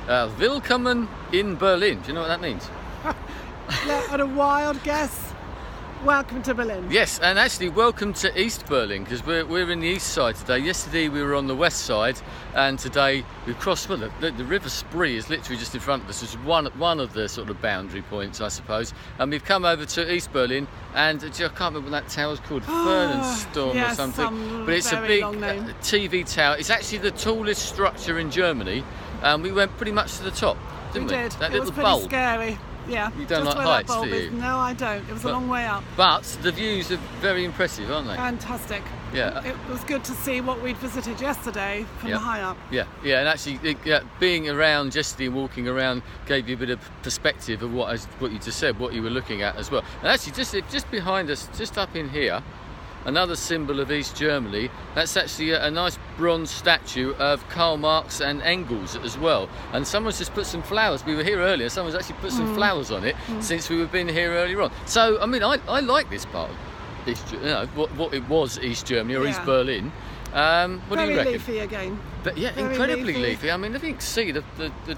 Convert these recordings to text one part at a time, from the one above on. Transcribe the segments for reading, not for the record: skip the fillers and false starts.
Willkommen in Berlin. Do you know what that means? At a wild guess. Welcome to Berlin. Yes, and actually welcome to East Berlin, because we're in the east side today. Yesterday we were on the west side, and today we've crossed. Well, the River Spree is literally just in front of us. It's one of the sort of boundary points, I suppose. And we've come over to East Berlin, and I can't remember what that tower's called, Fernensturm or something. But it's a big TV tower. It's actually the tallest structure in Germany, and we went pretty much to the top, didn't we? Did. That it little was pretty bulb. Scary. Yeah. You don't like heights, do you? No, I don't. It was a long way up. But the views are very impressive, aren't they? Fantastic. Yeah. It was good to see what we'd visited yesterday from the high up. Yeah, and actually being around yesterday and walking around gave you a bit of perspective of what you just said, what you were looking at as well. And actually just behind us, just up in here, another symbol of East Germany, that's actually a nice bronze statue of Karl Marx and Engels as well. And someone's just put some flowers, we were here earlier, someone's actually put some flowers on it since we've been here earlier on. So, I mean, I like this part of East, what it was East Germany or East Berlin. What do you reckon? Very leafy again. But yeah, very incredibly leafy. I mean, if you can see the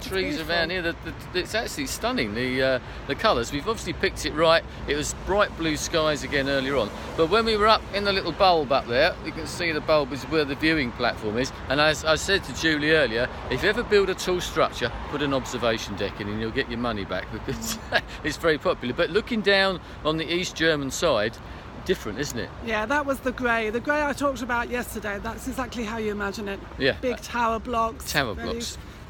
trees beautiful. around here, it's actually stunning, the colours. We've obviously picked it right. It was bright blue skies again earlier on. But when we were up in the little bulb up there, you can see the bulb is where the viewing platform is. And as I said to Julie earlier, if you ever build a tall structure, put an observation deck in and you'll get your money back, because it's very popular. But looking down on the East German side, different, isn't it? Yeah, that was the grey I talked about yesterday. That's exactly how you imagine it. Yeah, big tower blocks,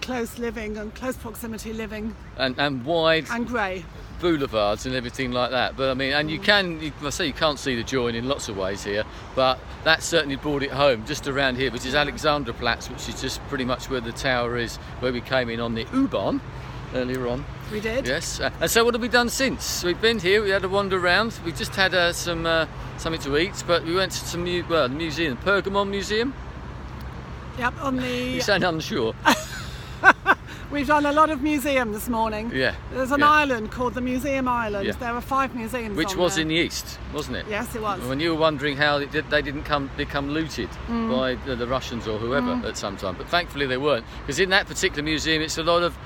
close living and close proximity living, and wide and grey boulevards and everything like that. But I mean, and you can't see the join in lots of ways here, but that certainly brought it home just around here, which is Alexanderplatz, which is just pretty much where the tower is, where we came in on the U-Bahn earlier on. We did. Yes. And so what have we done since? We've been here, we had a wander around. We just had something to eat, but we went to the museum, Pergamon Museum. Yep, on the... You sound unsure. We've done a lot of museum this morning. Yeah. There's an island called the Museum Island. Yeah. There are 5 museums which was in the east, wasn't it? Yes, it was. When you were wondering how they didn't become looted by the Russians or whoever at some time. But thankfully they weren't, because in that particular museum it's a lot of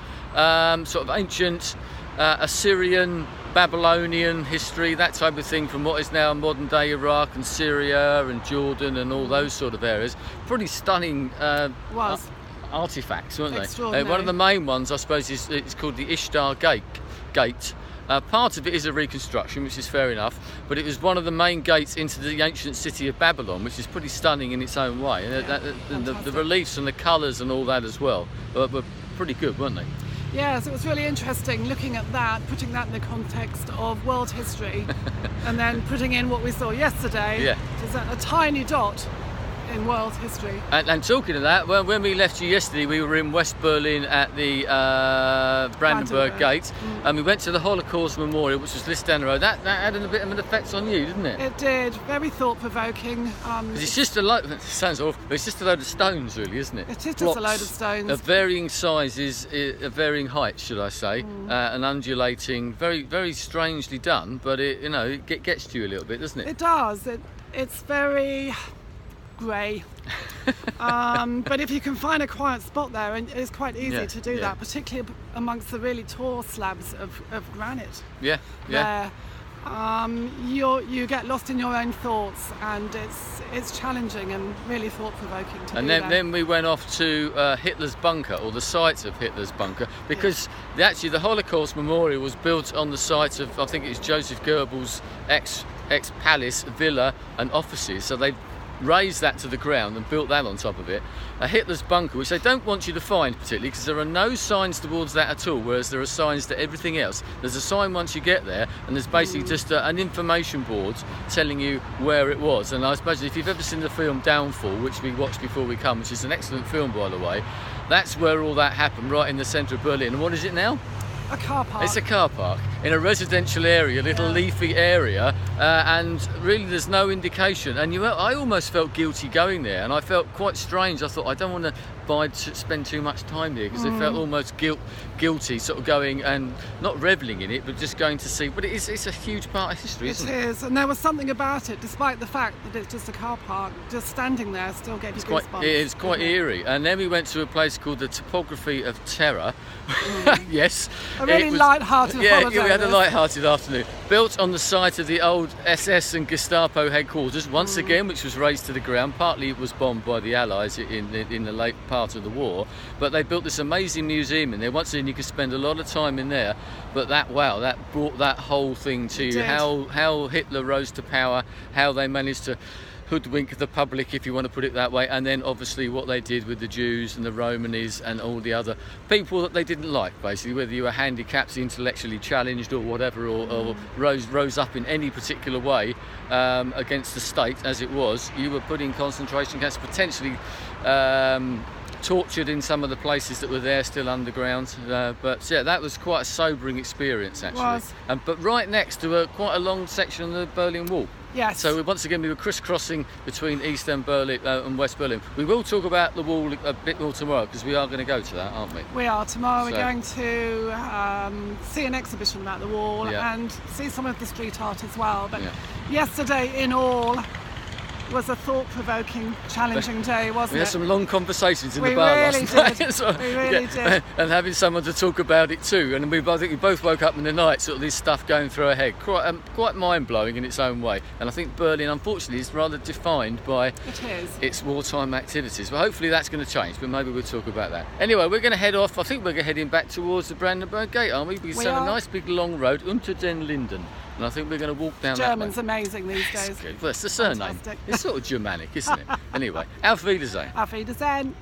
sort of ancient Assyrian, Babylonian history, that type of thing, from what is now modern day Iraq and Syria and Jordan and all those sort of areas. Pretty stunning artifacts, weren't they? One of the main ones, I suppose, it's called the Ishtar Gate. Part of it is a reconstruction, which is fair enough, but it was one of the main gates into the ancient city of Babylon, which is pretty stunning in its own way. And the reliefs and the colours and all that as well were pretty good, weren't they? Yes, it was really interesting looking at that, putting that in the context of world history, and then putting in what we saw yesterday, which is a tiny dot in world history. And talking of that, when we left you yesterday, we were in West Berlin at the Brandenburg Gate, and we went to the Holocaust Memorial, which was just down the road. That had a bit of an effect on you, didn't it? It did. Very thought-provoking. It's just a load. It sounds awful, but it's just a load of stones, really, isn't it? It is just a load of stones of varying sizes, of varying heights, should I say, and undulating. Very, very strangely done, but it gets to you a little bit, doesn't it? It does. It's very grey, but if you can find a quiet spot there, and it's quite easy to do that, particularly amongst the really tall slabs of granite. Yeah. You get lost in your own thoughts, and it's challenging and really thought-provoking to do that. And then we went off to Hitler's bunker, or the site of Hitler's bunker, because actually the Holocaust Memorial was built on the site of, I think it's Joseph Goebbels' ex-palace, villa and offices, so they raised that to the ground and built that on top of it. Hitler's bunker, which they don't want you to find particularly, because there are no signs towards that at all, whereas there are signs to everything else. There's a sign once you get there, and there's basically just an information board telling you where it was. And I suppose if you've ever seen the film Downfall, which we watched before we come, which is an excellent film by the way, that's where all that happened, right in the centre of Berlin. And what is it now? A car park. It's a car park in a residential area, little leafy area, and really there's no indication. And I almost felt guilty going there, and I felt quite strange. I thought, I don't want to spend too much time here because they felt almost guilty, sort of going and not revelling in it, but just going to see. But it's a huge part of history, isn't it? It is, and there was something about it, despite the fact that it's just a car park. Just standing there still gave you goosebumps. It's quite eerie. And then we went to a place called the Topography of Terror. Yes, a really light-hearted holiday. Yeah, we had a light-hearted afternoon. Built on the site of the old SS and Gestapo headquarters, once again, which was razed to the ground. Partly it was bombed by the Allies in the late part of the war, but they built this amazing museum in there. Once again, you could spend a lot of time in there, but that brought that whole thing to you. How Hitler rose to power, how they managed to hoodwink the public, if you want to put it that way, and then obviously what they did with the Jews and the Romanis and all the other people that they didn't like, basically, whether you were handicapped, intellectually challenged or whatever, or rose up in any particular way against the state as it was, you were put in concentration camps, potentially tortured in some of the places that were there still underground, but yeah, that was quite a sobering experience actually. But right next to quite a long section of the Berlin Wall. Yes. So once again we were crisscrossing between East and Berlin and West Berlin. We will talk about the wall a bit more tomorrow because we are going to go to that, aren't we? We are. Tomorrow we're going to see an exhibition about the wall and see some of the street art as well. But yesterday in all was a thought-provoking, challenging day, wasn't it? We had some long conversations in the bar last night. So, we really did. And having someone to talk about it too. And I think we both woke up in the night, sort of this stuff going through our head. Quite mind-blowing in its own way. And I think Berlin, unfortunately, is rather defined by its wartime activities. But hopefully that's going to change. But maybe we'll talk about that. Anyway, we're going to head off. I think we're heading back towards the Brandenburg Gate, aren't we? Because it's a nice big long road, Unter den Linden. And I think we're going to walk down German's that way. amazing these days. Well, it's the surname. It's sort of Germanic, isn't it? Anyway, auf Wiedersehen. Auf Wiedersehen.